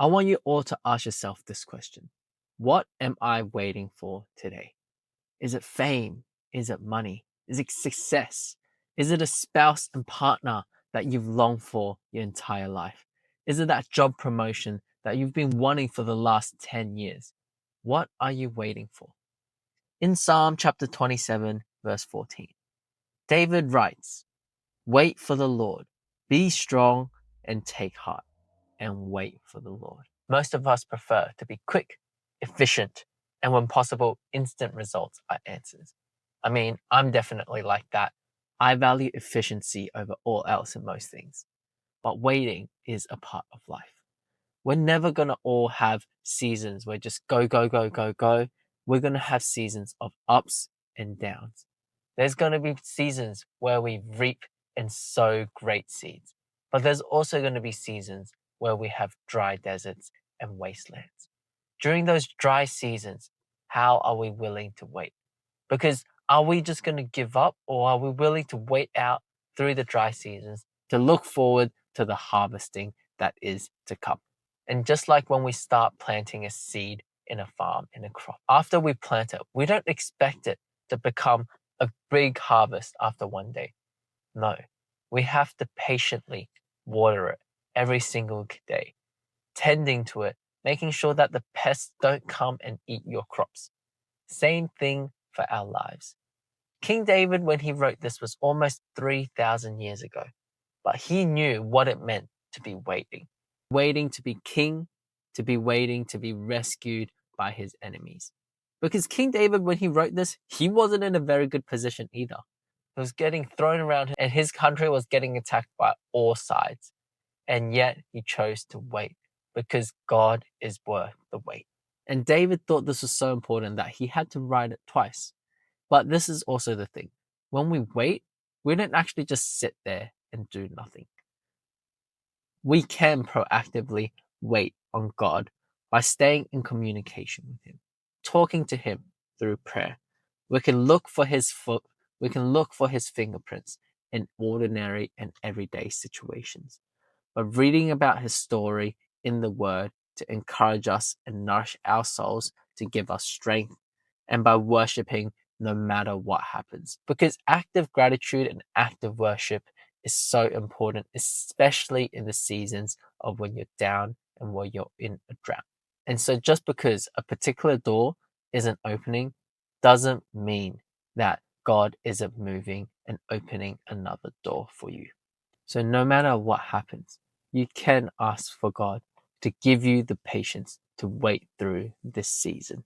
I want you all to ask yourself this question. What am I waiting for today? Is it fame? Is it money? Is it success? Is it a spouse and partner that you've longed for your entire life? Is it that job promotion that you've been wanting for the last 10 years? What are you waiting for? In Psalm chapter 27, verse 14, David writes, "Wait for the Lord, be strong and take heart, and wait for the Lord." Most of us prefer to be quick, efficient, and when possible, instant results are answers. I mean, I'm definitely like that. I value efficiency over all else in most things, but waiting is a part of life. We're never going to all have seasons where just go, go, go, go, go. We're going to have seasons of ups and downs. There's going to be seasons where we reap and sow great seeds, but there's also going to be seasons where we have dry deserts and wastelands. During those dry seasons, how are we willing to wait? Because are we just going to give up, or are we willing to wait out through the dry seasons to look forward to the harvesting that is to come? And just like when we start planting a seed in a farm, in a crop, after we plant it, we don't expect it to become a big harvest after one day. No, we have to patiently water it every single day, tending to it, making sure that the pests don't come and eat your crops. Same thing for our lives. King David, when he wrote this, was almost 3,000 years ago, but he knew what it meant to be waiting. Waiting to be king, to be waiting to be rescued by his enemies. Because King David, when he wrote this, he wasn't in a very good position either. He was getting thrown around and his country was getting attacked by all sides. And yet he chose to wait because God is worth the wait. And David thought this was so important that he had to write it twice. But this is also the thing. When we wait, we don't actually just sit there and do nothing. We can proactively wait on God by staying in communication with him, talking to him through prayer. We can look for his fingerprints in ordinary and everyday situations. By reading about his story in the word to encourage us and nourish our souls to give us strength, and by worshiping no matter what happens. Because active gratitude and active worship is so important, especially in the seasons of when you're down and when you're in a drought. And so just because a particular door isn't opening doesn't mean that God isn't moving and opening another door for you. So no matter what happens, you can ask for God to give you the patience to wait through this season.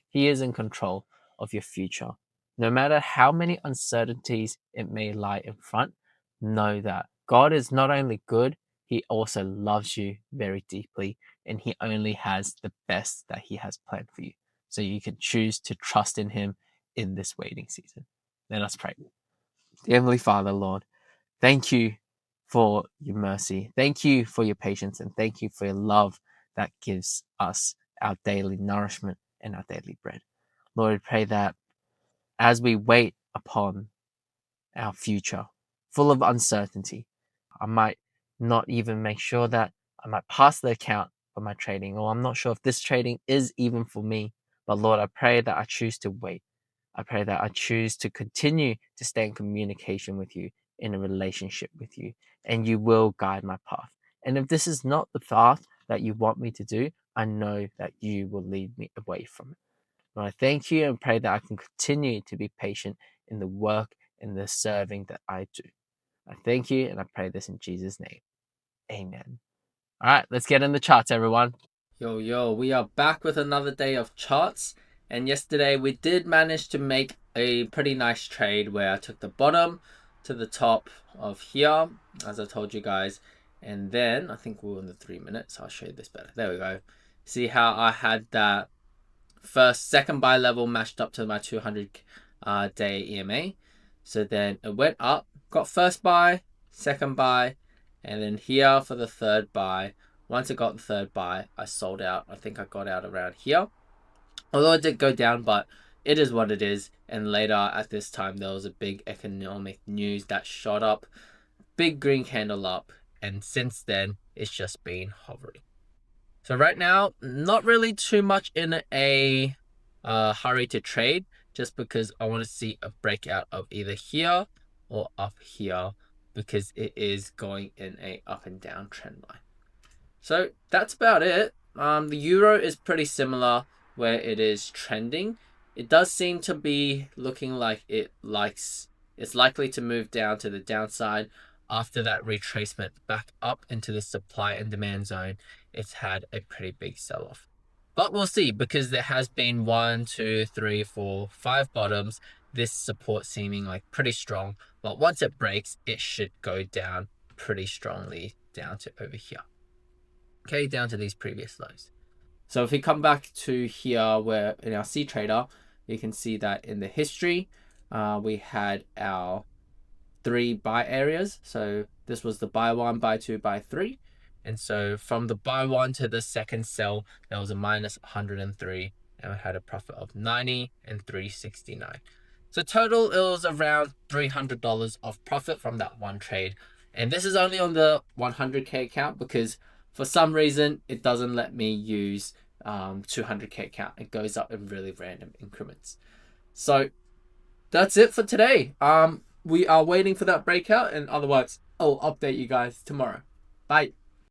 He is in control of your future. No matter how many uncertainties it may lie in front, know that God is not only good, he also loves you very deeply, and he only has the best that he has planned for you. So you can choose to trust in him in this waiting season. Let us pray. Dear Heavenly Father, Lord, thank you for your mercy. Thank you for your patience, and thank you for your love that gives us our daily nourishment and our daily bread. Lord, I pray that as we wait upon our future, full of uncertainty, I might not even make sure that I might pass the account for my trading, or I'm not sure if this trading is even for me. But Lord, I pray that I choose to wait. I pray that I choose to continue to stay in communication with you, in a relationship with you, and you will guide my path. And if this is not the path that you want me to do, I know that you will lead me away from it. Lord, I thank you and pray that I can continue to be patient in the work and the serving that I do. I thank you and I pray this in Jesus' name. Amen. All right, let's get in the charts, everyone. Yo, we are back with another day of charts. And yesterday we did manage to make a pretty nice trade where I took the bottom to the top of here, as I told you guys. And then I think we're in the 3 minutes. I'll show you this better. There we go. See how I had that second buy level matched up to my 200 day EMA. So then it went up, got first buy, second buy, and then here for the third buy. Once it got the third buy, I sold out. I think I got out around here. Although it did go down, but it is what it is. And later at this time, there was a big economic news that shot up. Big green candle up. And since then, it's just been hovering. So right now, not really too much in a hurry to trade, just because I want to see a breakout of either here or up here, because it is going in a up and down trend line. So that's about it. The euro is pretty similar where it is trending. It does seem to be looking like it's likely to move down to the downside after that retracement back up into the supply and demand zone. It's had a pretty big sell-off. But we'll see, because there has been 1, 2, 3, 4, 5 bottoms. This support seeming like pretty strong, but once it breaks, it should go down pretty strongly down to over here. Okay, down to these previous lows. So if we come back to here, where in our C trader, you can see that in the history, we had our 3 buy areas. So this was the buy 1, buy 2, buy 3. And so from the buy 1 to the second sell, there was a minus 103, and we had a profit of 90 and 369. So total, it was around $300 of profit from that one trade. And this is only on the 100K account, because for some reason, it doesn't let me use 200K account. It goes up in really random increments. So that's it for today. We are waiting for that breakout, and otherwise, I'll update you guys tomorrow. Bye.